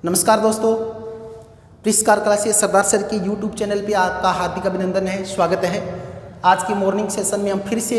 नमस्कार दोस्तों, प्रिस्कार क्लासेस सरदार सर के यूट्यूब चैनल पे आपका हार्दिक अभिनंदन है, स्वागत है। आज के मॉर्निंग सेशन में हम फिर से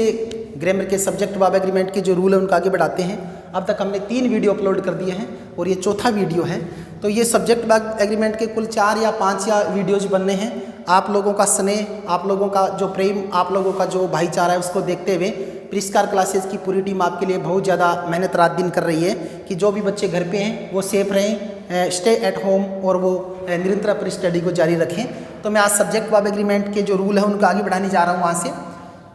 ग्रामर के सब्जेक्ट वर्ब एग्रीमेंट के जो रूल है उनको आगे बढ़ाते हैं। अब तक हमने 3 वीडियो अपलोड कर दिए हैं और ये चौथा वीडियो है। तो ये सब्जेक्ट वर्ब एग्रीमेंट के कुल 4 या 5 वीडियोज बनने हैं। आप लोगों का स्नेह, आप लोगों का जो प्रेम, आप लोगों का जो भाईचारा है उसको देखते हुए प्रिस्कार क्लासेस की पूरी टीम आपके लिए बहुत ज़्यादा मेहनत रात दिन कर रही है कि जो भी बच्चे घर पे हैं वो सेफ रहें, स्टे एट होम और वो निरंतर अपनी स्टडी को जारी रखें। तो मैं आज सब्जेक्ट वर्ब एग्रीमेंट के जो रूल है उनको आगे बढ़ाने जा रहा हूँ। वहाँ से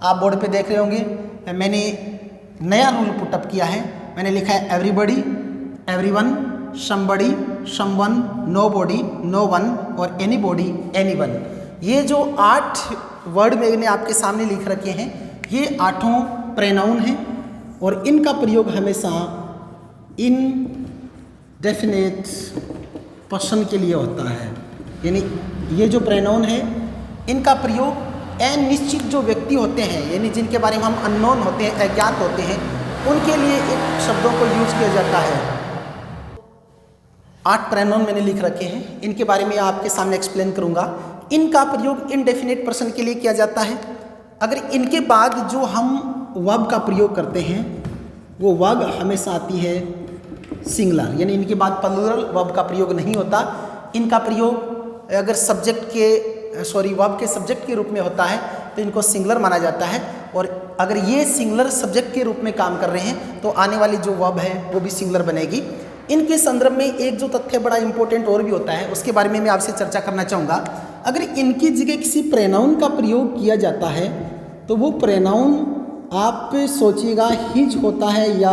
आप बोर्ड पे देख रहे होंगे मैंने नया रूल पुटअप किया है। मैंने लिखा है everybody, everyone, somebody, someone, nobody, no one और एनीबॉडी, एनीवन। ये जो 8 वर्ड मैंने आपके सामने लिख रखे हैं ये 8 प्रोनाउन हैं और इनका प्रयोग हमेशा इन डेफिनेट पर्सन के लिए होता है। यानी ये जो प्रोनाउन है इनका प्रयोग अनिश्चित जो व्यक्ति होते हैं, यानी जिनके बारे में हम अननोन होते हैं, अज्ञात होते हैं, उनके लिए इन शब्दों को यूज किया जाता है। 8 प्रोनाउन मैंने लिख रखे हैं, इनके बारे में आपके सामने एक्सप्लेन करूंगा। इनका प्रयोग इनडेफिनेट पर्सन के लिए किया जाता है। अगर इनके बाद जो हम वर्ब का प्रयोग करते हैं वो वर्ब हमेशा आती है सिंगुलर, यानी इनके बाद प्लूरल वर्ब का प्रयोग नहीं होता। इनका प्रयोग अगर वर्ब के सब्जेक्ट के रूप में होता है तो इनको सिंगुलर माना जाता है, और अगर ये सिंगुलर सब्जेक्ट के रूप में काम कर रहे हैं तो आने वाली जो वर्ब है वो भी सिंगुलर बनेगी। इनके संदर्भ में एक जो तथ्य बड़ा इंपॉर्टेंट और भी होता है उसके बारे में मैं आपसे चर्चा करना चाहूँगा। अगर इनकी जगह किसी प्रोनाउन का प्रयोग किया जाता है तो वो प्रोनाउन आप सोचिएगा हिज होता है या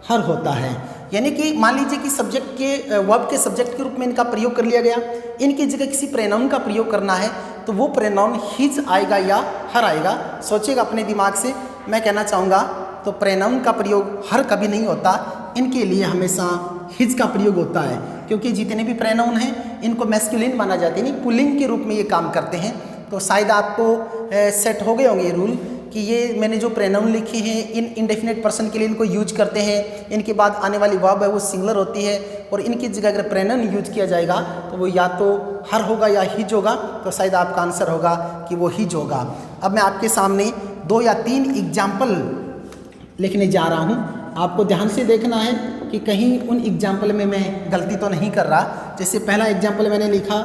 हर होता है। यानी कि मान लीजिए कि सब्जेक्ट के वर्ब के सब्जेक्ट के रूप में इनका प्रयोग कर लिया गया, इनकी जगह किसी प्रोनाउन का प्रयोग करना है तो वो प्रोनाउन हिज आएगा या हर आएगा। सोचिएगा अपने दिमाग से। मैं कहना चाहूँगा तो प्रोनाउन का प्रयोग हर कभी नहीं होता, इनके लिए हमेशा हिज का प्रयोग होता है, क्योंकि जितने भी प्रोनाउन हैं इनको मैस्कुलिन माना जाता है, यानी पुल्लिंग के रूप में ये काम करते हैं। तो शायद आपको सेट हो गए होंगे ये रूल कि ये मैंने जो प्रोनाउन लिखे हैं इन इनडेफिनेट पर्सन के लिए इनको यूज करते हैं। इनके बाद आने वाली वर्ब है वो सिंगुलर होती है और इनकी जगह अगर प्रोनाउन यूज किया जाएगा तो वो या तो हर होगा या हिज होगा। तो शायद आपका आंसर होगा कि वो हिज होगा। अब मैं आपके सामने 2 या 3 एग्जाम्पल लिखने जा रहा हूँ। आपको ध्यान से देखना है कि कहीं उन एग्जाम्पल में मैं गलती तो नहीं कर रहा। जैसे पहला एग्जाम्पल मैंने लिखा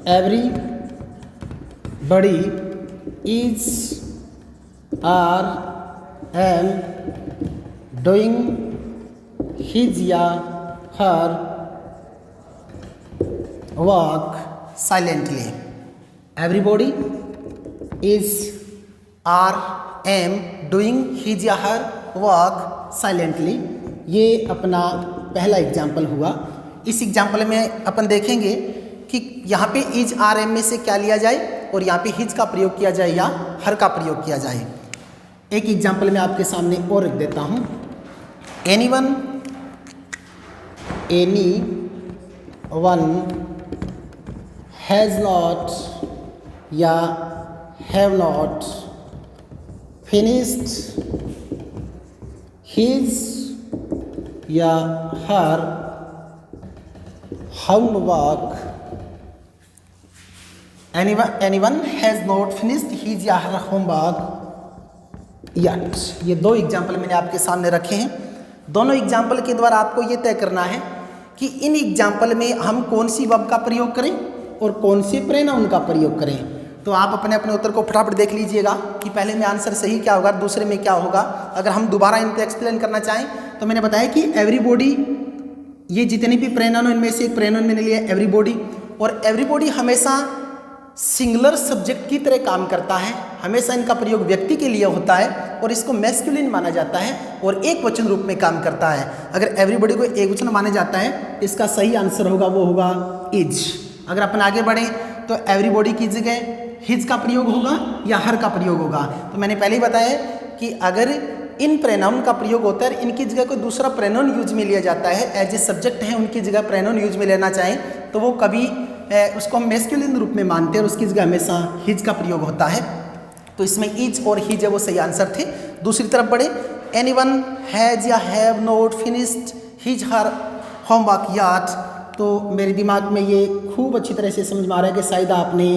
everybody is are am doing his या her work silently. Everybody is are am doing his या हर वर्क साइलेंटली। ये अपना पहला एग्जाम्पल हुआ। इस एग्जाम्पल में अपन देखेंगे कि यहाँ पे इज आर एम में से क्या लिया जाए और यहाँ पे हिज का प्रयोग किया जाए या हर का प्रयोग किया जाए। एक एग्जाम्पल मैं आपके सामने और रख देता हूँ। Anyone, any one has not या हैव नॉट फिनिश्ड हिज या her homework. Anyone has not finished his या हर होमवर्क यट। ये 2 एग्जाम्पल मैंने आपके सामने रखे हैं। दोनों एग्जाम्पल के द्वारा आपको ये तय करना है कि इन एग्जाम्पल में हम कौन सी वर्ब का प्रयोग करें और कौन से प्रोनाउन का प्रयोग करें। तो आप अपने अपने उत्तर को फटाफट देख लीजिएगा कि पहले में आंसर सही क्या होगा, दूसरे में क्या होगा। अगर हम दोबारा इनको एक्सप्लेन करना चाहें तो मैंने बताया कि एवरीबॉडी, ये जितने भी प्रोनाउन इनमें से एक प्रोनाउन मैंने लिया एवरीबॉडी, और एवरीबॉडी हमेशा सिंगुलर सब्जेक्ट की तरह काम करता है। हमेशा इनका प्रयोग व्यक्ति के लिए होता है और इसको मैस्कुलिन माना जाता है और एक वचन रूप में काम करता है। अगर एवरीबॉडी को एक वचन माना जाता है इसका सही आंसर होगा वो होगा इज। अगर अपन आगे बढ़े तो एवरीबॉडी की जगह हिज का प्रयोग होगा या हर का प्रयोग होगा। तो मैंने पहले ही बताया कि अगर इन प्रोनाउन का प्रयोग होता है, इनकी जगह कोई दूसरा प्रोनाउन यूज में लिया जाता है, एज ए सब्जेक्ट है उनकी जगह प्रोनाउन यूज में लेना चाहें तो वो कभी उसको हम मैस्कुलिन रूप में मानते हैं और उसकी जगह हमेशा हिज का प्रयोग होता है। तो इसमें इज और हिज है वो सही आंसर थे। दूसरी तरफ बढ़े, एनीवन हैज या have not finished his her homework yet. तो मेरे दिमाग में ये खूब अच्छी तरह से समझ में आ रहा है कि शायद आपने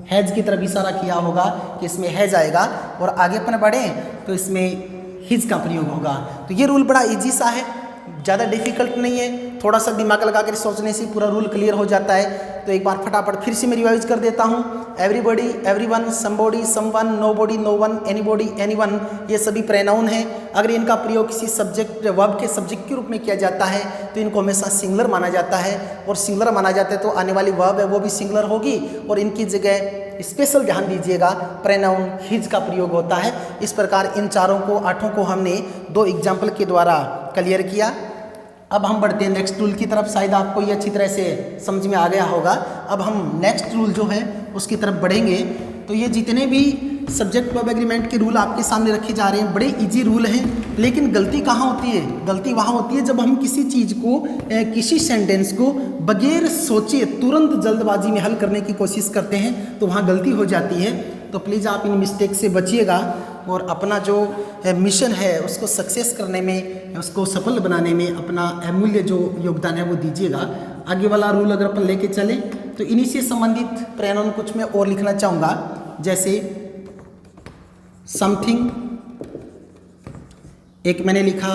हैज़ की तरफ इशारा किया होगा कि इसमें हैज़ आएगा, और आगे अपन बढ़ें तो इसमें हिज का प्रयोग होगा। तो ये रूल बड़ा इजी सा है, ज़्यादा डिफिकल्ट नहीं है, थोड़ा सा दिमाग लगा कर सोचने से पूरा रूल क्लियर हो जाता है। तो एक बार फटाफट फिर से मैं रिवाइज कर देता हूँ। Everybody, everyone, somebody, someone, nobody, known, anybody, anyone, ये सभी प्रोनाउन हैं। अगर इनका प्रयोग किसी सब्जेक्ट वर्ब के सब्जेक्ट के रूप में किया जाता है तो इनको हमेशा सिंगुलर माना जाता है, और सिंगुलर माना जाता है तो आने वाली वर्ब है वो भी सिंगुलर होगी, और इनकी जगह स्पेशल ध्यान दीजिएगा प्रोनाउन हिज का प्रयोग होता है। इस प्रकार इन चारों को, आठों को हमने 2 एग्जाम्पल के द्वारा क्लियर किया। अब हम बढ़ते हैं नेक्स्ट रूल की तरफ। शायद आपको ये अच्छी तरह से समझ में आ गया होगा। अब हम नेक्स्ट रूल जो है उसकी तरफ बढ़ेंगे। तो ये जितने भी सब्जेक्ट वर्ब एग्रीमेंट के रूल आपके सामने रखे जा रहे हैं बड़े इजी रूल हैं, लेकिन गलती कहाँ होती है? गलती वहाँ होती है जब हम किसी चीज़ को, किसी सेंटेंस को बगैर सोचे तुरंत जल्दबाजी में हल करने की कोशिश करते हैं, तो वहाँ गलती हो जाती है। तो प्लीज़ आप इन मिस्टेक से बचिएगा और अपना जो मिशन है उसको सक्सेस करने में, उसको सफल बनाने में अपना अमूल्य जो योगदान है वो दीजिएगा। आगे वाला रूल अगर अपन लेके चलें तो इन्हीं से संबंधित प्रोनाउन कुछ मैं और लिखना चाहूँगा, जैसे समथिंग, एक मैंने लिखा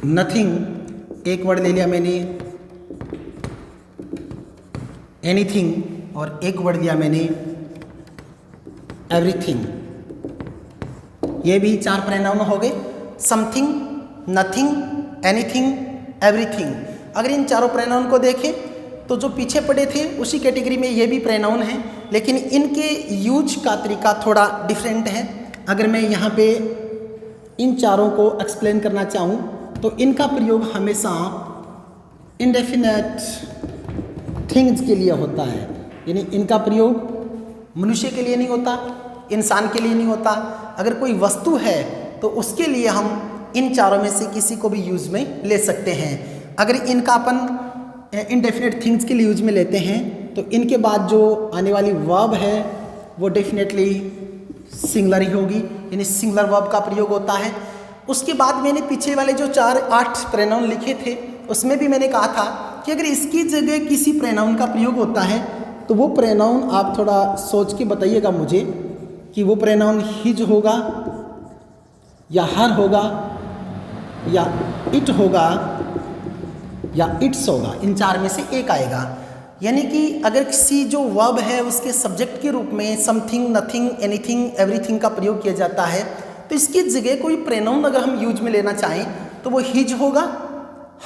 नथिंग, एक वर्ड ले लिया मैंने एनीथिंग, और एक वर्ड लिया मैंने एवरीथिंग। ये भी 4 प्रोनाउन हो गए, समथिंग, नथिंग, एनीथिंग, एवरीथिंग। अगर इन चारों प्रोनाउन को देखें तो जो पीछे पड़े थे उसी कैटेगरी में ये भी प्रोनाउन हैं, लेकिन इनके यूज का तरीका थोड़ा डिफरेंट है। अगर मैं यहाँ पे इन चारों को एक्सप्लेन करना चाहूँ तो इनका प्रयोग हमेशा इंडेफिनेट थिंग्स के लिए होता है, यानी इनका प्रयोग मनुष्य के लिए नहीं होता, इंसान के लिए नहीं होता। अगर कोई वस्तु है तो उसके लिए हम इन चारों में से किसी को भी यूज में ले सकते हैं। अगर इनका अपन इनडेफिनेट थिंग्स के लिए यूज में लेते हैं तो इनके बाद जो आने वाली वर्ब है वो डेफिनेटली सिंगुलर ही होगी, यानी सिंगुलर वर्ब का प्रयोग होता है। उसके बाद मैंने पीछे वाले जो 8 प्रोनाउन लिखे थे उसमें भी मैंने कहा था कि अगर इसकी जगह किसी प्रोनाउन का प्रयोग होता है तो वो प्रोनाउन आप थोड़ा सोच के बताइएगा मुझे कि वो प्रोनाउन हिज होगा या हर होगा या इट होगा या इट्स होगा, इन 4 में से एक आएगा। यानी कि अगर किसी जो वर्ब है उसके सब्जेक्ट के रूप में समथिंग, नथिंग, एनीथिंग, एवरीथिंग का प्रयोग किया जाता है तो इसकी जगह कोई प्रोनाउन अगर हम यूज में लेना चाहें तो वो हिज होगा,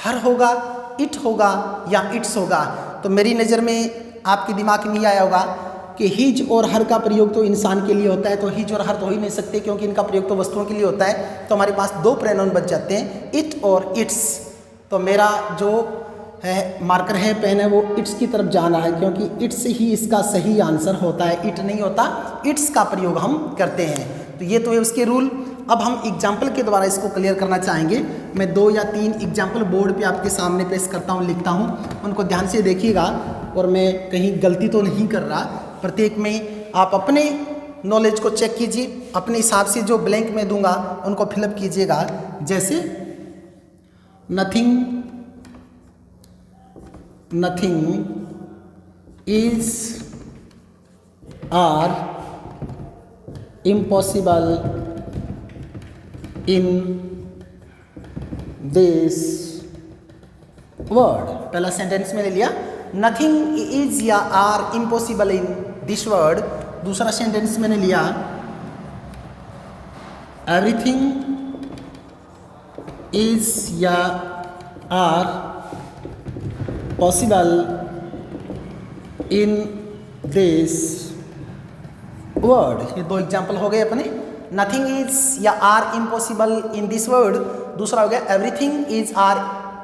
हर होगा, इट होगा या इट्स होगा। तो मेरी नज़र में आपके दिमाग में ये आया होगा कि हिज और हर का प्रयोग तो इंसान के लिए होता है, तो हिज और हर तो हो ही नहीं सकते क्योंकि इनका प्रयोग तो वस्तुओं के लिए होता है। तो हमारे पास 2 प्रोनाउन बच जाते हैं, इट और इट्स। तो मेरा जो है मार्कर है, पेन है, वो इट्स की तरफ जाना है क्योंकि इट्स ही इसका सही आंसर होता है, इट नहीं होता। इट्स का प्रयोग हम करते हैं। तो ये तो है उसके रूल। अब हम एग्जाम्पल के द्वारा इसको क्लियर करना चाहेंगे। मैं 2 या 3 एग्जाम्पल बोर्ड पे आपके सामने पेश करता हूँ, लिखता हूँ, उनको ध्यान से देखिएगा और मैं कहीं गलती तो नहीं कर रहा। प्रत्येक में आप अपने नॉलेज को चेक कीजिए, अपने हिसाब से जो ब्लैंक में दूंगा उनको फिलअप कीजिएगा। जैसे nothing is are impossible in this word. पहला सेंटेंस मैंने लिया नथिंग इज या are impossible in this word. दूसरा सेंटेंस मैंने लिया एवरीथिंग इज या are possible in this word. ये 2 एग्जाम्पल हो गए अपने। नथिंग इज या are impossible in this word, दूसरा हो गया everything is are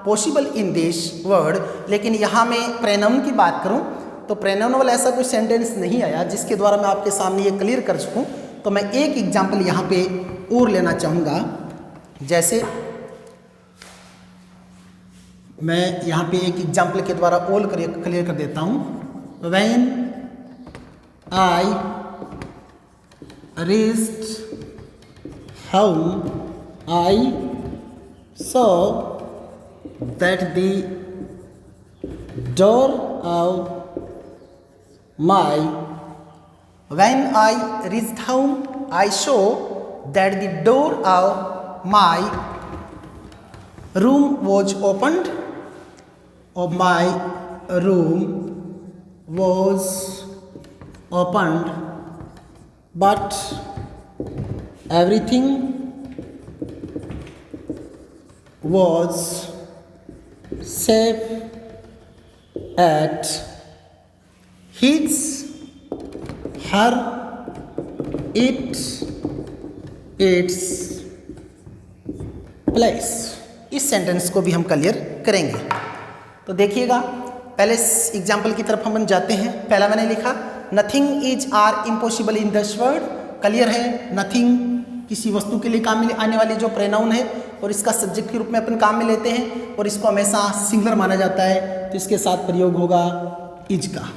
possible in this word. लेकिन यहाँ मैं प्रोनाउन की बात करूँ तो प्रोनाउन वाला ऐसा कोई सेंटेंस नहीं आया जिसके द्वारा मैं आपके सामने ये क्लियर कर सकूँ। तो मैं एक एग्जाम्पल यहाँ पे और लेना चाहूँगा। जैसे मैं यहाँ पे एक एग्जाम्पल के द्वारा ऑल क्लियर कर देता हूँ। When I reached home I saw that the door of my when I reached home I saw that the door of my room was opened. Of my room was opened, but everything was safe at his, her, its place. इस sentence को भी हम clear करेंगे। तो देखिएगा, पहले example की तरफ हम जाते हैं। पहला मैंने लिखा nothing is are impossible in this world. Clear है, नथिंग किसी वस्तु के लिए काम में आने वाली जो प्रोनाउन है और इसका सब्जेक्ट के रूप में अपन काम में लेते हैं और इसको हमेशा सिंगुलर माना जाता है, तो इसके साथ प्रयोग होगा इज का।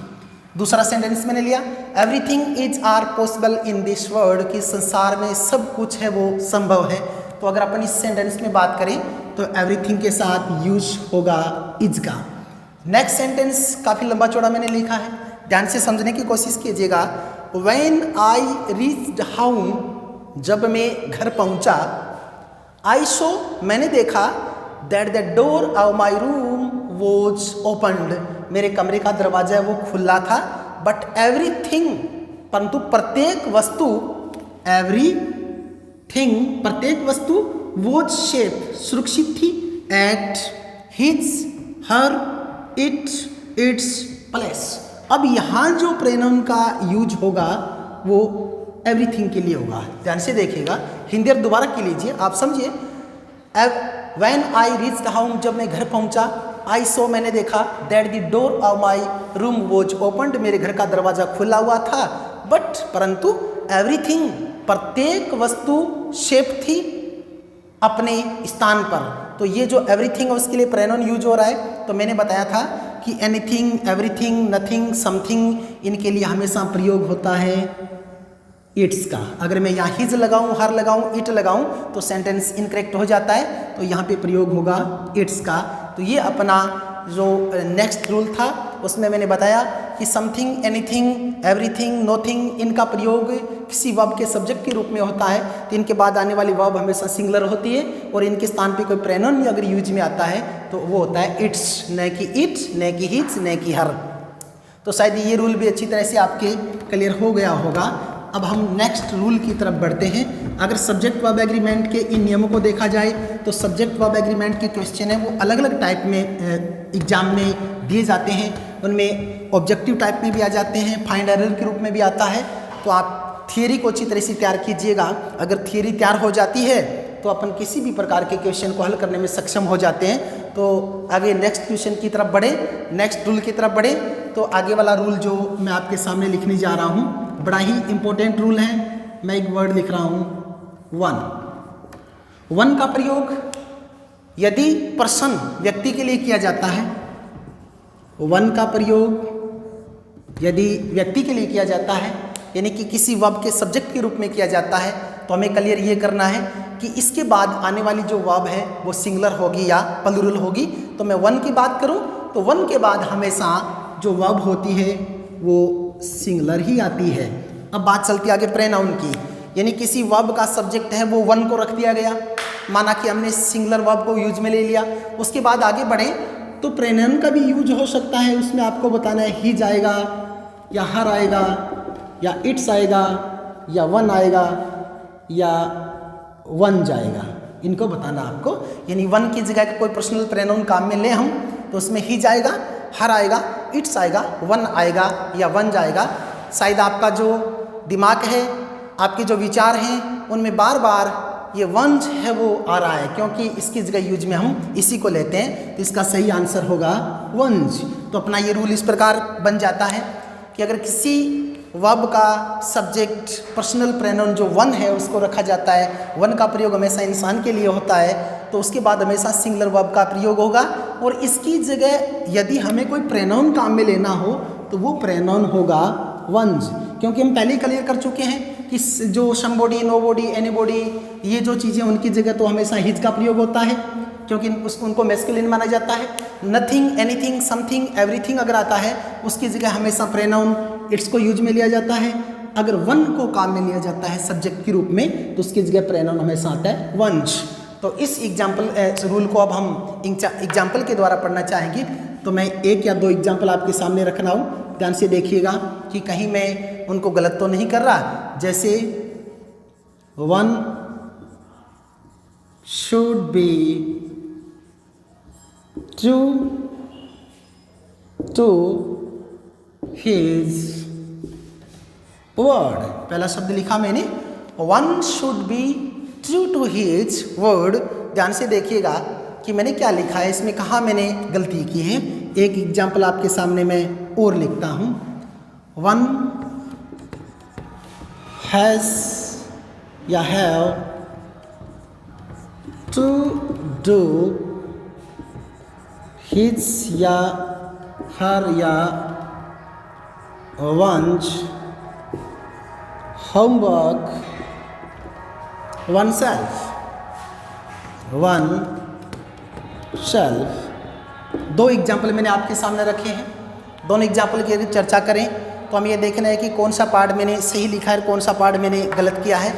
दूसरा सेंटेंस मैंने लिया everything is are possible in this world, कि संसार में सब कुछ है वो संभव है। तो अगर अपन इस सेंटेंस में बात करें तो एवरीथिंग के साथ यूज होगा इज का। नेक्स्ट सेंटेंस काफ़ी लंबा चौड़ा मैंने लिखा है, ध्यान से समझने की कोशिश कीजिएगा। व्हेन आई रीच्ड होम, जब मैं घर पहुंचा, आई सो मैंने देखा, that the door of my room was opened, मेरे कमरे का दरवाजा है वो खुला था। बट एवरीथिंग, परंतु प्रत्येक वस्तु, एवरीथिंग प्रत्येक वस्तु, वॉज सेफ सुरक्षित थी, at his, her, its place. अब यहाँ जो प्रोनाउन का यूज होगा वो एवरीथिंग के लिए होगा। ध्यान से देखिएगा, हिंदी दोबारा की लीजिए, आप समझिए। व्हेन आई रीच्ड होम, जब मैं घर पहुंचा, आई सो मैंने देखा, that the door of my room was opened, मेरे घर का दरवाजा खुला हुआ था। बट परंतु एवरीथिंग प्रत्येक वस्तु सेफ थी अपने स्थान पर। तो ये जो एवरीथिंग है उसके लिए प्रोनाउन यूज हो रहा है। तो मैंने बताया था कि एनीथिंग, एवरीथिंग, नथिंग, समथिंग, इनके लिए हमेशा प्रयोग होता है इट्स का। अगर मैं यहाँ हिज लगाऊं, हर लगाऊं, इट लगाऊं तो सेंटेंस इनकरेक्ट हो जाता है, तो यहाँ पे प्रयोग होगा इट्स का। तो ये अपना जो नेक्स्ट रूल था उसमें मैंने बताया कि समथिंग, एनीथिंग, एवरीथिंग, नोथिंग, इनका प्रयोग किसी वर्ब के सब्जेक्ट के रूप में होता है, तो इनके बाद आने वाली वर्ब हमेशा सिंगुलर होती है और इनके स्थान पे कोई प्रोनाउन अगर यूज में आता है तो वो होता है इट्स, न कि इट, न कि हिज, न कि हर। तो शायद ये रूल भी अच्छी तरह से आपके क्लियर हो गया होगा। अब हम नेक्स्ट रूल की तरफ बढ़ते हैं। अगर सब्जेक्ट वर्ब एग्रीमेंट के इन नियमों को देखा जाए तो सब्जेक्ट वर्ब एग्रीमेंट के क्वेश्चन है वो अलग अलग टाइप में एग्जाम में दिए जाते हैं। उनमें ऑब्जेक्टिव टाइप में भी आ जाते हैं, फाइंड एरर के रूप में भी आता है। तो आप थियरी को अच्छी तरह से तैयार कीजिएगा। अगर थियरी तैयार हो जाती है तो अपन किसी भी प्रकार के क्वेश्चन को हल करने में सक्षम हो जाते हैं। तो आगे नेक्स्ट क्वेश्चन की तरफ बढ़े, नेक्स्ट रूल की तरफ बढ़े। तो आगे वाला रूल जो मैं आपके सामने लिखने जा रहा हूँ बड़ा ही इंपॉर्टेंट रूल है। मैं एक वर्ड लिख रहा हूँ वन। वन का प्रयोग यदि पर्सन व्यक्ति के लिए किया जाता है, वन का प्रयोग यदि व्यक्ति के लिए किया जाता है, यानी कि किसी वर्ब के सब्जेक्ट के रूप में किया जाता है, तो हमें क्लियर ये करना है कि इसके बाद आने वाली जो वर्ब है वो सिंगुलर होगी या प्लूरल होगी। तो मैं वन की बात करूं तो वन के बाद हमेशा जो वर्ब होती है वो सिंगुलर ही आती है। अब बात चलती है आगे प्रोनाउन की, यानी किसी वर्ब का सब्जेक्ट है वो वन को रख दिया गया, माना कि हमने सिंगुलर वर्ब को यूज में ले लिया। उसके बाद आगे बढ़े तो प्रोनाउन का भी यूज हो सकता है। उसमें आपको बताना है हिज आएगा या हर आएगा या इट्स आएगा या वन आएगा या वन जाएगा, इनको बताना आपको। यानी वन की जगह का कोई पर्सनल प्रोनाउन काम में ले हम तो उसमें हिज आएगा, हर आएगा, इट्स आएगा, वन आएगा या वन जाएगा। शायद आपका जो दिमाग है, आपके जो विचार हैं, उनमें बार बार ये वंज है वो आ रहा है, क्योंकि इसकी जगह यूज में हम इसी को लेते हैं। तो इसका सही आंसर होगा वंज। तो अपना ये रूल इस प्रकार बन जाता है कि अगर किसी वर्ब का सब्जेक्ट पर्सनल प्रोनाउन जो वन है उसको रखा जाता है, वन का प्रयोग हमेशा इंसान के लिए होता है, तो उसके बाद हमेशा सिंगुलर वर्ब का प्रयोग होगा। और इसकी जगह यदि हमें कोई प्रोनाउन काम में लेना हो तो वो प्रोनाउन होगा वंज, क्योंकि हम पहले ही क्लियर कर चुके हैं कि जो समबॉडी, नोबॉडी, एनीबॉडी, ये जो चीज़ें उनकी जगह तो हमेशा हिज का प्रयोग होता है। क्योंकि उनको मैस्कुलिन माना जाता है। नथिंग, एनीथिंग, समथिंग, एवरीथिंग अगर आता है उसकी जगह हमेशा प्रोनाउन इट्स को यूज में लिया जाता है। अगर वन को काम में लिया जाता है सब्जेक्ट के रूप में तो उसकी जगह प्रोनाउन हमेशा आता है वंश। तो इस एग्जाम्पल रूल को अब हम एग्जाम्पल के द्वारा पढ़ना चाहेंगे। तो मैं एक या दो एग्जाम्पल आपके सामने रखना हूँ, ध्यान से देखिएगा कि कहीं मैं उनको गलत तो नहीं कर रहा। जैसे one should be true to his word. पहला शब्द लिखा मैंने, one should be true to his word. ध्यान से देखिएगा कि मैंने क्या लिखा है, इसमें कहाँ मैंने गलती की है। एक एग्जाम्पल आपके सामने मैं और लिखता हूँ, वन हैज़ या हैव टू डू हिज या हर या वंस होमवर्क वन सेल्फ। दो एग्जाम्पल मैंने आपके सामने रखे हैं। दोनों एग्जाम्पल की यदि चर्चा करें तो हम ये देखना है कि कौन सा पार्ट मैंने सही लिखा है, कौन सा पार्ट मैंने गलत किया है।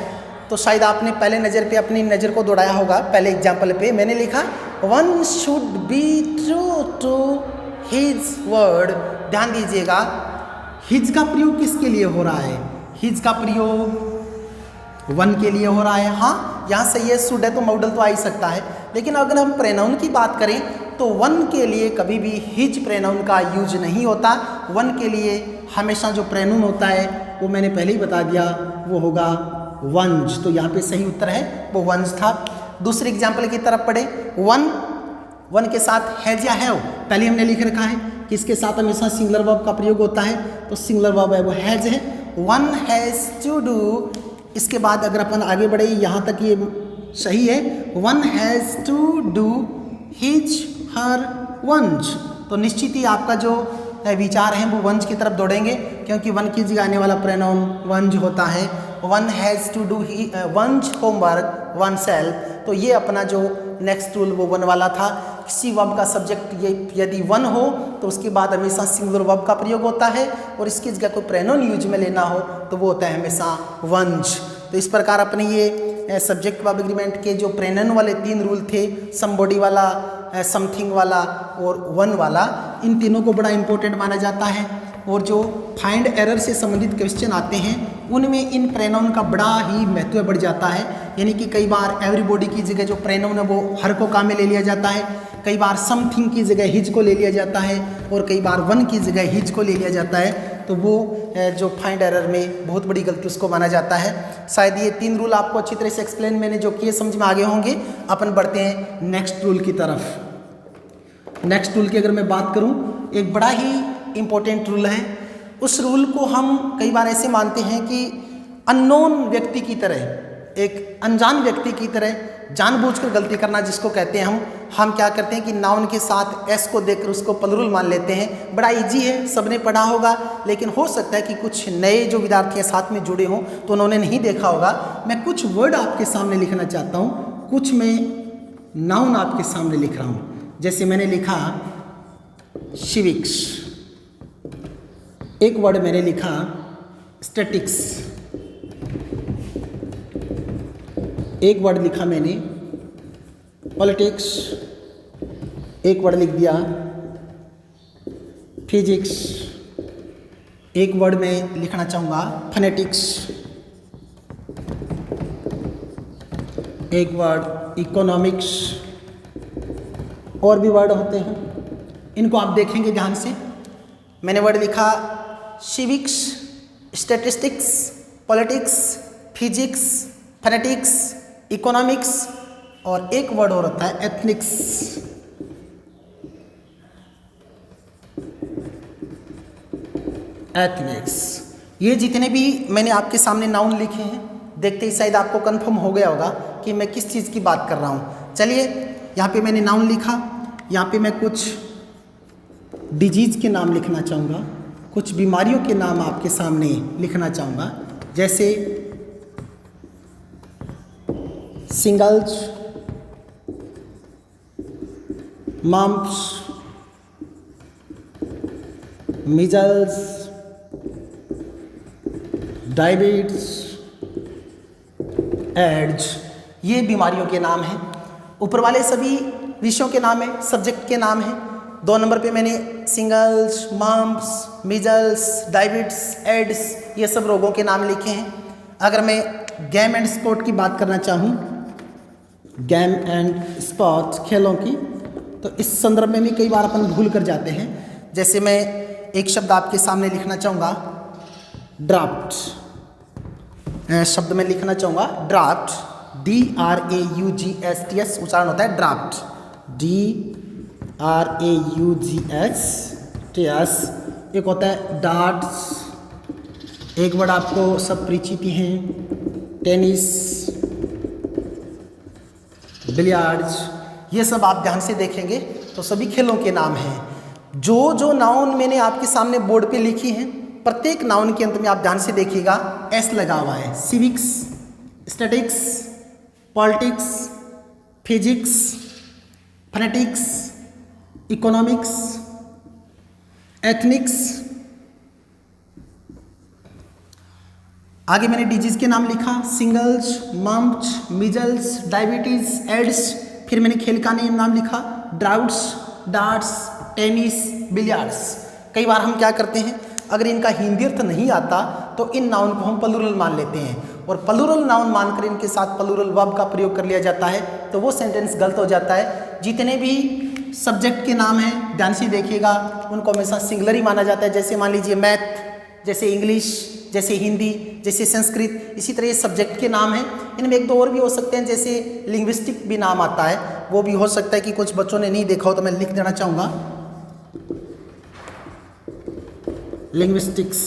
तो शायद आपने पहले नज़र पे अपनी नज़र को दौड़ाया होगा। पहले एग्जाम्पल पे मैंने लिखा one should be true to his word. ध्यान दीजिएगा, हिज का प्रयोग किसके लिए हो रहा है? हिज का प्रयोग वन के लिए हो रहा है। हाँ, यहाँ सही है, शुड है तो मॉडल तो आ ही सकता है। लेकिन अगर हम प्रोनाउन की बात करें तो वन के लिए कभी भी हिज प्रोनाउन का यूज नहीं होता। वन के लिए हमेशा जो प्रोनाउन होता है वो मैंने पहले ही बता दिया, वो होगा वंज। तो यहाँ पे सही उत्तर है वो वंज था। दूसरे एग्जाम्पल की तरफ पढ़े, वन के साथ हैज या हैव पहले हमने लिख रखा है कि इसके साथ हमेशा सिंगुलर वर्ब का प्रयोग होता है, तो सिंगुलर वर्ब है वो हैज है। वन हैज़ टू डू, इसके बाद अगर अपन आगे बढ़े यहाँ तक ये सही है, one has to do his her one's. तो निश्चित ही आपका जो विचार है वो वंज की तरफ दौड़ेंगे, क्योंकि वन की जगह आने वाला प्रोनाउन वंज होता है। One has to do one's homework oneself. तो ये अपना जो नेक्स्ट रूल वो वन वाला था। किसी वर्ब का सब्जेक्ट ये यदि वन हो तो उसके बाद हमेशा सिंगुलर वर्ब का प्रयोग होता है, और इसकी जगह कोई प्रोनाउन यूज में लेना हो तो वो होता है हमेशा वंज। तो इस प्रकार अपने ये सब्जेक्ट वर्ब एग्रीमेंट के जो प्रोनाउन वाले 3 रूल थे, समबॉडी वाला, समथिंग वाला और वन वाला, इन तीनों को बड़ा इंपॉर्टेंट माना जाता है। और जो फाइंड एरर से संबंधित क्वेश्चन आते हैं उनमें इन प्रोनाउन का बड़ा ही महत्व बढ़ जाता है। यानी कि कई बार एवरीबॉडी की जगह जो प्रोनाउन है वो हर को काम में ले लिया जाता है, कई बार समथिंग की जगह हिज को ले लिया जाता है, और कई बार वन की जगह हिज को ले लिया जाता है। तो वो जो फाइंड एरर में बहुत बड़ी गलती उसको माना जाता है। शायद ये 3 रूल आपको अच्छी तरह से एक्सप्लेन मैंने जो किए समझ में आगे होंगे। अपन बढ़ते हैं नेक्स्ट रूल की तरफ। नेक्स्ट रूल की अगर मैं बात करूं, एक बड़ा ही इम्पोर्टेंट रूल है। उस रूल को हम कई बार ऐसे मानते हैं कि अननोन व्यक्ति की तरह, एक अनजान व्यक्ति की तरह जानबूझकर गलती करना जिसको कहते हैं हम क्या करते हैं कि नाउन के साथ एस को देखकर उसको प्लूरल मान लेते हैं। बड़ा इजी है, सबने पढ़ा होगा, लेकिन हो सकता है कि कुछ नए जो विद्यार्थी साथ में जुड़े हों तो उन्होंने नहीं देखा होगा। मैं कुछ वर्ड आपके सामने लिखना चाहता हूँ, कुछ मैं नाउन आपके सामने लिख रहा हूँ। जैसे मैंने लिखा सिविक्स, एक वर्ड मैंने लिखा स्टैटिक्स, एक वर्ड लिखा मैंने पॉलिटिक्स, एक वर्ड लिख दिया फिजिक्स, एक वर्ड में लिखना चाहूँगा फोनेटिक्स, एक वर्ड इकोनॉमिक्स, और भी वर्ड होते हैं, इनको आप देखेंगे ध्यान से। मैंने वर्ड लिखा civics, statistics, politics, physics, phonetics, economics, और एक वर्ड और होता है एथनिक्स। एथनिक्स। ये जितने भी मैंने आपके सामने नाउन लिखे हैं, देखते ही शायद आपको कंफर्म हो गया होगा कि मैं किस चीज़ की बात कर रहा हूँ। चलिए, यहाँ पे मैंने नाउन लिखा, यहाँ पे मैं कुछ डिजीज़ के नाम लिखना चाहूँगा, कुछ बीमारियों के नाम आपके सामने लिखना चाहूँगा। जैसे shingles, mumps, measles, diabetes, AIDS, ये बीमारियों के नाम हैं। ऊपर वाले सभी विषयों के नाम हैं, सब्जेक्ट के नाम हैं। 2 नंबर पे मैंने shingles, mumps, measles, diabetes, AIDS, ये सब रोगों के नाम लिखे हैं। अगर मैं गेम एंड स्पोर्ट की बात करना चाहूँ, गेम एंड स्पोर्ट्स, खेलों की, तो इस संदर्भ में भी कई बार अपन भूल कर जाते हैं। जैसे मैं एक शब्द आपके सामने लिखना चाहूँगा, ड्राफ्ट, शब्द में लिखना चाहूँगा ड्राफ्ट, DRAUGSTS उच्चारण होता है ड्राफ्ट, DRAUGSTS। एक होता है डार्ट्स, एक वर्ड आपको सब परिचित ही हैं, टेनिस, बिलियार्ड्स, ये सब आप ध्यान से देखेंगे तो सभी खेलों के नाम हैं। जो नाउन मैंने आपके सामने बोर्ड पे लिखी हैं, प्रत्येक नाउन के अंत में आप ध्यान से देखिएगा एस लगा हुआ है। Civics, statics, politics, physics, phonetics, economics, ethnics. आगे मैंने डिजीज के नाम लिखा, shingles, mumps, measles, diabetes, AIDS. फिर मैंने खेल का नाम लिखा, ड्राउट्स, डार्ट्स, टेनिस, बिलियार्ड्स। कई बार हम क्या करते हैं, अगर इनका हिंदी अर्थ नहीं आता तो इन नाउन को हम प्लूरल मान लेते हैं और प्लूरल नाउन मानकर इनके साथ प्लूरल वर्ब का प्रयोग कर लिया जाता है, तो वो सेंटेंस गलत हो जाता है। जितने भी सब्जेक्ट के नाम हैं ध्यान से देखिएगा, उनको हमेशा सिंगुलर ही माना जाता है। जैसे मान लीजिए मैथ, जैसे इंग्लिश, जैसे हिंदी, जैसे संस्कृत, इसी तरह ये सब्जेक्ट के नाम हैं। इनमें एक दो और भी हो सकते हैं, जैसे लिंग्विस्टिक भी नाम आता है, वो भी हो सकता है कि कुछ बच्चों ने नहीं देखा हो तो मैं लिख देना चाहूँगा, लिंग्विस्टिक्स,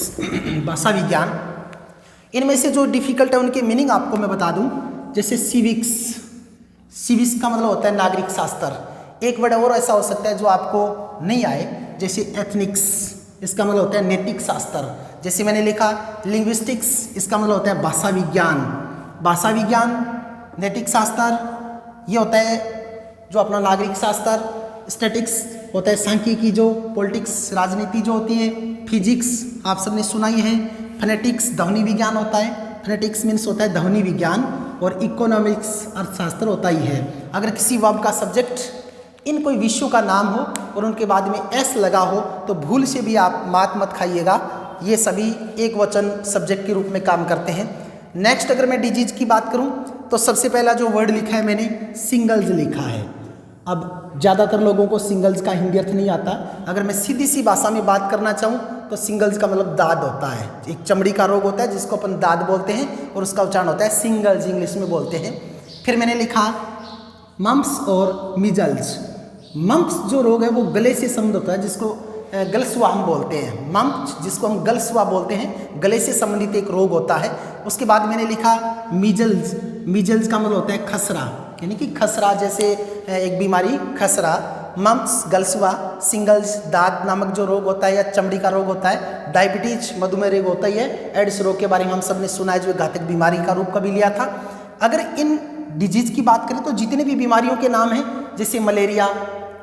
भाषा विज्ञान। इनमें से जो डिफिकल्ट है उनके मीनिंग आपको मैं बता दूं। जैसे सिविक्स, सिविक्स का मतलब होता है नागरिक शास्त्र। एक वर्ड और ऐसा हो सकता है जो आपको नहीं आए, जैसे एथनिक्स, इसका मतलब होता है नैतिक शास्त्र। जैसे मैंने लिखा लिंग्विस्टिक्स, इसका मतलब होता है भाषा विज्ञान। भाषा विज्ञान, नैतिक शास्त्र ये होता है जो अपना नागरिक शास्त्र। स्टैटिक्स होता है सांख्यिकी, जो पॉलिटिक्स राजनीति जो होती है। फिजिक्स आप सबने सुना ही है। फोनेटिक्स ध्वनि विज्ञान होता है, फोनेटिक्स मीन्स होता है ध्वनि विज्ञान। और इकोनॉमिक्स अर्थशास्त्र होता ही है। अगर किसी वर्ब का सब्जेक्ट इन कोई विषयों का नाम हो और उनके बाद में एस लगा हो तो भूल से भी आप मात मत खाइएगा, ये सभी एक वचन सब्जेक्ट के रूप में काम करते हैं। नेक्स्ट अगर मैं डिजीज की बात करूं तो सबसे पहला जो वर्ड लिखा है मैंने सिंगल्स लिखा है। अब ज़्यादातर लोगों को सिंगल्स का हिंदी अर्थ नहीं आता। अगर मैं सीधी सी भाषा में बात करना चाहूँ तो सिंगल्स का मतलब दाद होता है। एक चमड़ी का रोग होता है जिसको अपन दाद बोलते हैं और उसका उच्चारण होता है सिंगल्स, इंग्लिश में बोलते हैं। फिर मैंने लिखा मम्प्स और मीजल्स। मम्प्स जो रोग है वो गले से संबंध होता है, जिसको गलसुआ हम बोलते हैं। मम्प्स जिसको हम गलसुआ बोलते हैं, गले से संबंधित एक रोग होता है। उसके बाद मैंने लिखा मीजल्स। मीजल्स का मतलब होता है खसरा, यानी कि खसरा जैसे एक बीमारी खसरा। मम्प्स गलसुआ, सिंगल्स दांत नामक जो रोग होता है या चमड़ी का रोग होता है। डायबिटीज मधुमेह रोग होता ही है। एड्स रोग के बारे में हम सब ने सुना है, जो घातक बीमारी का रूप कभी लिया था। अगर इन डिजीज की बात करें तो जितने भी बीमारियों के नाम हैं, जैसे मलेरिया,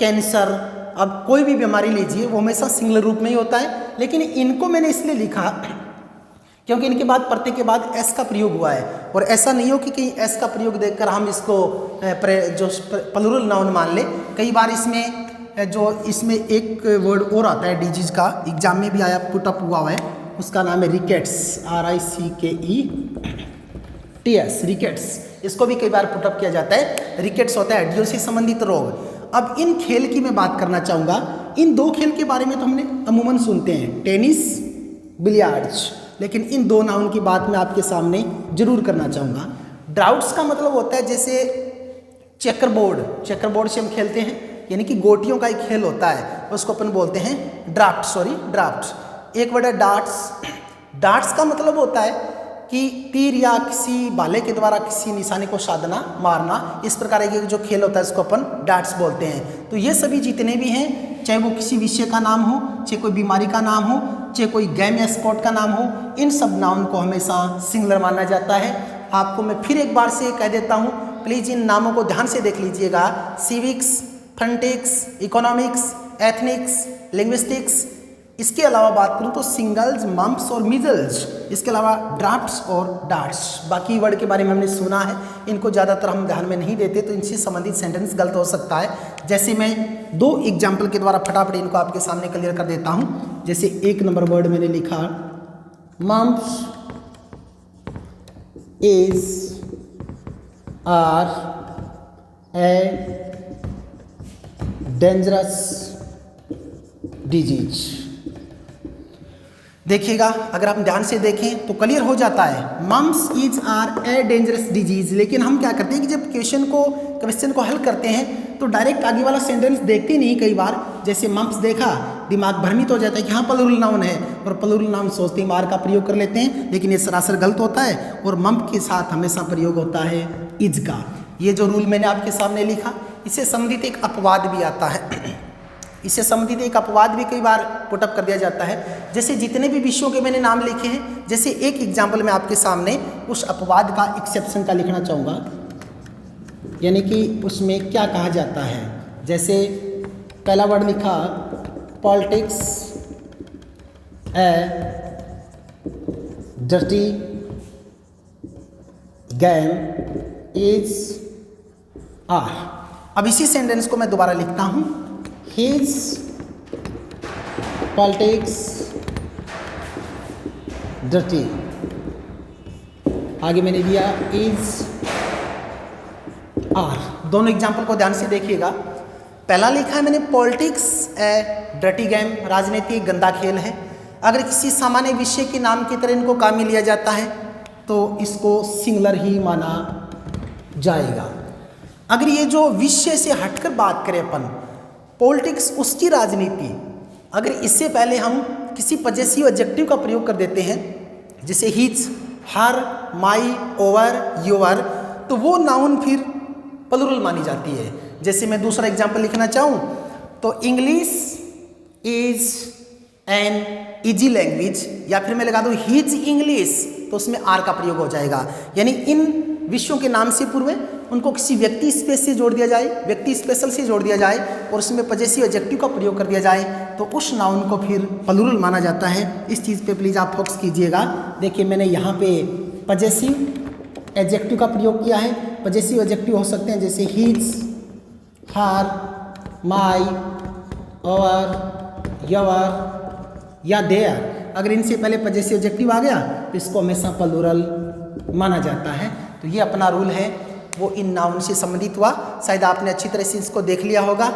कैंसर, अब कोई भी बीमारी लीजिए वो हमेशा सिंगुलर रूप में ही होता है। लेकिन इनको मैंने इसलिए लिखा क्योंकि इनके बाद प्रत्यय के बाद एस का प्रयोग हुआ है, और ऐसा नहीं हो कि कहीं एस का प्रयोग देखकर हम इसको जो प्लूरल नाउन मान ले। कई बार इसमें एक वर्ड और आता है डिजीज का, एग्जाम में भी आया, पुटअप हुआ है, उसका नाम है रिकेट्स, RICKETS, रिकेट्स। इसको भी कई बार पुटअप किया जाता है। रिकेट्स होता है हड्डियों से संबंधित रोग। अब इन खेल की मैं बात करना चाहूँगा। इन दो खेल के बारे में तो हमने अमूमन सुनते हैं, टेनिस, बिलियार्ड्स, लेकिन इन दो नाउन की बात मैं आपके सामने जरूर करना चाहूँगा। ड्राउट्स का मतलब होता है जैसे चेकरबोर्ड, चेकरबोर्ड से हम खेलते हैं, यानी कि गोटियों का एक खेल होता है, उसको अपन बोलते हैं ड्राफ्ट। एक वर्ड है डार्ट्स। डार्ट्स का मतलब होता है कि तीर या किसी भाले के द्वारा किसी निशाने को साधना, मारना, इस प्रकार के जो खेल होता है इसको अपन डार्ट्स बोलते हैं। तो ये सभी जितने भी हैं, चाहे वो किसी विषय का नाम हो, चाहे कोई बीमारी का नाम हो, चाहे कोई गेम या स्पोर्ट का नाम हो, इन सब नाउन को हमेशा सिंगुलर माना जाता है। आपको मैं फिर एक बार से कह देता हूँ, प्लीज़ इन नामों को ध्यान से देख लीजिएगा। Civics, phonetics, economics, ethnics, linguistics. इसके अलावा बात करूं तो सिंगल्स, मम्प्स और मिजल्स, इसके अलावा ड्राफ्ट्स और डार्ट्स। बाकी वर्ड के बारे में हमने सुना है, इनको ज़्यादातर हम ध्यान में नहीं देते, तो इनसे संबंधित सेंटेंस गलत हो सकता है। जैसे मैं 2 एग्जाम्पल के द्वारा फटाफट इनको आपके सामने क्लियर कर देता हूँ। जैसे 1 नंबर वर्ड मैंने लिखा, mumps is are a dangerous disease. देखिएगा, अगर आप ध्यान से देखें तो क्लियर हो जाता है, mumps is are a dangerous disease. लेकिन हम क्या करते हैं कि जब क्वेश्चन को हल करते हैं तो डायरेक्ट आगे वाला सेंटेंस देखते नहीं। कई बार जैसे मम्प्स देखा, दिमाग भ्रमित हो जाता है कि हाँ प्लूरल नाउन है, और प्लूरल नाउन सोचते ही मार का प्रयोग कर लेते हैं, लेकिन ये सरासर गलत होता है। और मम्प के साथ हमेशा प्रयोग होता है इज का। ये जो रूल मैंने आपके सामने लिखा, इससे संबंधित एक अपवाद भी आता है। इससे संबंधित एक अपवाद भी कई बार पुटअप कर दिया जाता है। जैसे जितने भी विषयों के मैंने नाम लिखे हैं, जैसे एक एग्जाम्पल मैं आपके सामने उस अपवाद का, एक्सेप्शन का लिखना चाहूँगा, यानी कि उसमें क्या कहा जाता है। जैसे पहला वर्ड लिखा, politics a dirty game is are. अब इसी सेंटेंस को मैं दोबारा लिखता हूँ, His politics dirty। आगे मैंने दिया is are। दोनों एग्जाम्पल को ध्यान से देखिएगा। पहला लिखा है मैंने, पॉलिटिक्स ए डर्टी गेम, राजनीति एक गंदा खेल है। अगर किसी सामान्य विषय के नाम की तरह इनको काम में लिया जाता है तो इसको सिंगुलर ही माना जाएगा। अगर ये जो विषय से हटकर बात करें अपन, पॉलिटिक्स उसकी राजनीति, अगर इससे पहले हम किसी पजेसिव एडजेक्टिव का प्रयोग कर देते हैं, जैसे his, her, my, over, your, तो वो नाउन फिर प्लूरल मानी जाती है। जैसे मैं दूसरा एग्जांपल लिखना चाहूँ तो English is an easy language, या फिर मैं लगा दूँ हिज इंग्लिश, तो उसमें आर का प्रयोग हो जाएगा। यानी इन विषयों के नाम से पूर्व उनको किसी व्यक्ति स्पेस से जोड़ दिया जाए, व्यक्ति स्पेशल से जोड़ दिया जाए, और उसमें पजेसिव एडजेक्टिव का प्रयोग कर दिया जाए, तो उस नाउन को फिर प्लूरल माना जाता है। इस चीज़ पे प्लीज़ आप फोकस कीजिएगा। देखिए मैंने यहाँ पे पजेसिव एडजेक्टिव का प्रयोग किया है। पजेसिव एडजेक्टिव हो सकते हैं जैसे his, her, my, over, your या देयर। अगर इनसे पहले पजेसिव एडजेक्टिव आ गया तो इसको हमेशा प्लूरल माना जाता है। तो ये अपना रूल है, वो इन नाउन से संबंधित हुआ। शायद आपने अच्छी तरह से इसको देख लिया होगा।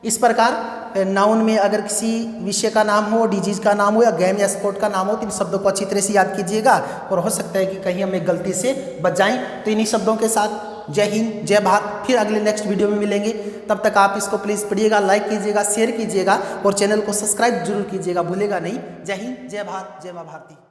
इस प्रकार नाउन में अगर किसी विषय का नाम हो, डिजीज का नाम हो, या गेम या स्पोर्ट का नाम हो, तो इन शब्दों को अच्छी तरह से याद कीजिएगा। और हो सकता है कि कहीं हमें गलती से बच जाएं। तो इन्हीं शब्दों के साथ जय हिंद, जय भारत। फिर अगले नेक्स्ट वीडियो में मिलेंगे। तब तक आप इसको प्लीज़ पढ़िएगा, लाइक कीजिएगा, शेयर कीजिएगा, और चैनल को सब्सक्राइब जरूर कीजिएगा, भूलेगा नहीं। जय हिंद, जय भारत, जय माँ भारती।